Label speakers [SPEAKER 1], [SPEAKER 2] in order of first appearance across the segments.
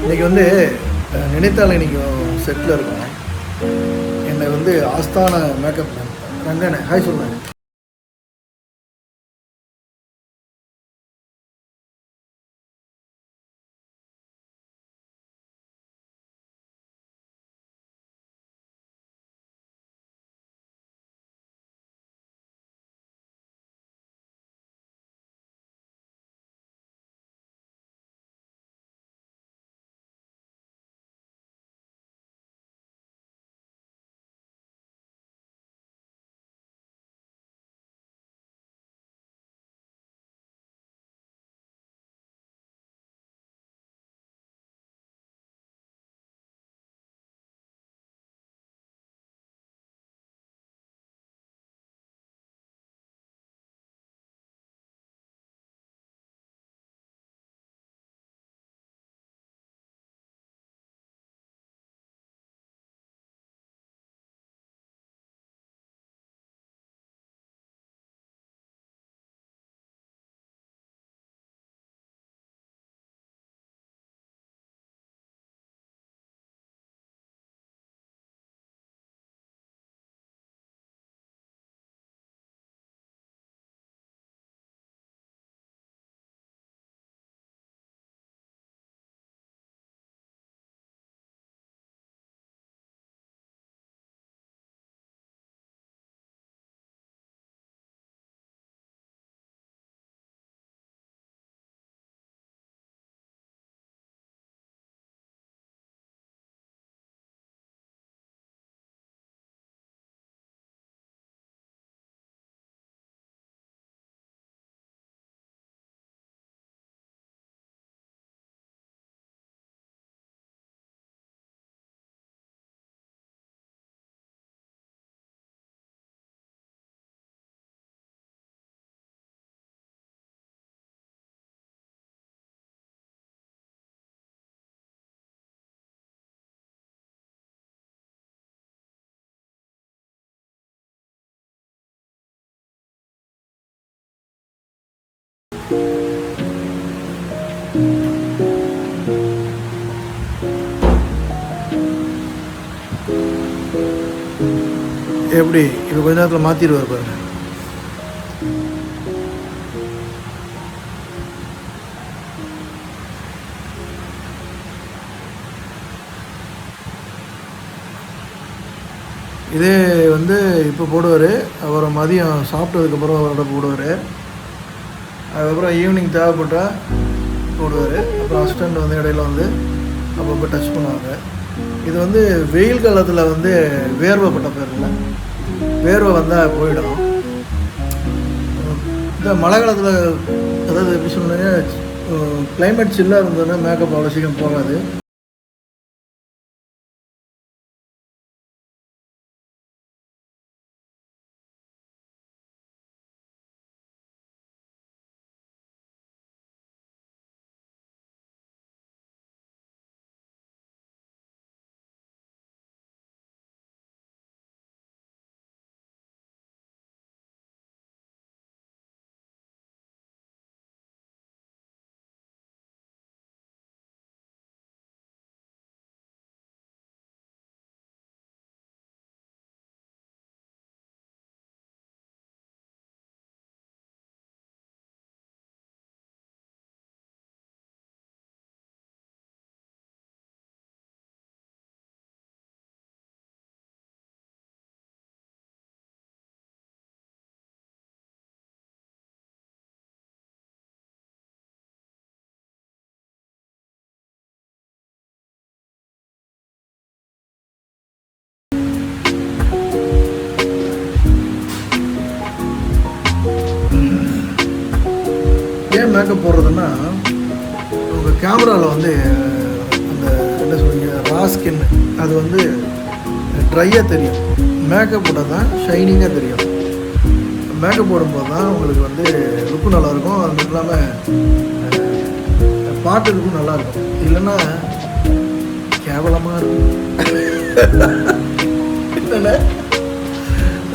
[SPEAKER 1] இன்றைக்கி வந்து நினைத்தால் இன்றைக்கி செட்டில் இருக்கோம். என்னை வந்து ஆஸ்தான மேக்கப் மேன் ரங்கண்ணே ஹாய் சொல்லுவேன். எப்படி இப்போ கொஞ்ச நேரத்தில் மாற்றிடுவார் பாருங்க. இதே வந்து இப்போ போடுவார், அப்புறம் மதியம் சாப்பிட்டதுக்கப்புறம் அவரோட போடுவார், அதுக்கப்புறம் ஈவினிங் தேவைப்பட்டால் போடுவார், அப்புறம் அசிஸ்டண்ட் வந்து இடையில வந்து அப்பப்போ டச் பண்ணுவாங்க. இது வந்து வெயில் காலத்தில் வந்து வேர்வைப்பட்ட பேரில் வேர்வை வந்தால் போயிடும். இந்த மழை காலத்தில் அதாவது எப்படி சொன்னீங்க, கிளைமேட் சில்லாக இருந்ததுன்னா மேக்கப் அவ்வளோ சீக்கிரம் போகாது. ஏன் மேக்கப் போடுறதுன்னா, உங்கள் கேமராவில் வந்து அந்த என்ன சொல்லுவீங்க ரா ஸ்கின் அது வந்து ட்ரையாக தெரியும். மேக்கப் போட்டால் தான் ஷைனிங்காக தெரியும். மேக்கப் போடும்போது தான் உங்களுக்கு வந்து லுக்கும் நல்லாயிருக்கும். அது மட்டும் இல்லாமல் பாட்டுக்கும் நல்லாயிருக்கும். இல்லைன்னா கேவலமாக இருக்கும். இல்லைன்னா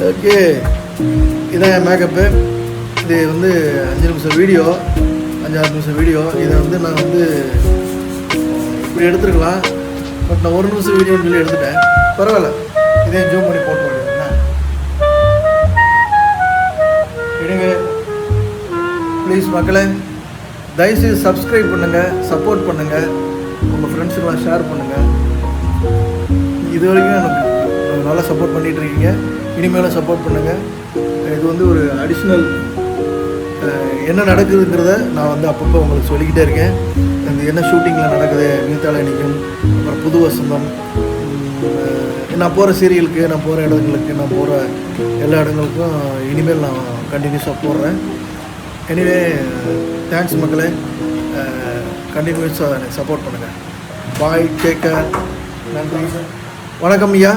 [SPEAKER 1] ஓகே, இதான் என் மேக்கப்பு. இது வந்து 5 நிமிஷம் வீடியோ, 5-6 நிமிஷம் வீடியோ. இதை வந்து நான் வந்து இப்படி எடுத்துருக்கலாம், பட் நான் 1 நிமிஷம் வீடியோன்னு சொல்லி எடுத்துட்டேன். பரவாயில்ல, இதே ஜூம் பண்ணி போட்டு வரேன். எனவே ப்ளீஸ் மக்களே, தயவுசெய்து சப்ஸ்கிரைப் பண்ணுங்கள், சப்போர்ட் பண்ணுங்கள், உங்கள் ஃப்ரெண்ட்ஸுக்கெல்லாம் ஷேர் பண்ணுங்கள். இது வரைக்கும் எனக்கு நல்லா சப்போர்ட் பண்ணிகிட்ருக்கீங்க, இனிமேலும் சப்போர்ட் பண்ணுங்கள். இது வந்து ஒரு அடிஷ்னல் என்ன நடக்குதுங்கிறத நான் வந்து அப்பப்போ உங்களுக்கு சொல்லிக்கிட்டே இருக்கேன். இது என்ன ஷூட்டிங்கில் நடக்குது, நீத்தால நிற்கும், அப்புறம் புது வசந்தம், நான் போகிற சீரியலுக்கு, நான் போகிற இடங்களுக்கு, நான் போகிற எல்லா இடங்களுக்கும் இனிமேல் நான் கண்டினியூஸாக போடுறேன். எனிவே தேங்க்ஸ் மக்களே, கண்டினியூஸாக எனக்கு சப்போர்ட் பண்ணுங்கள். பாய், டேக் கேர், நன்றி, வணக்கம் ஐயா.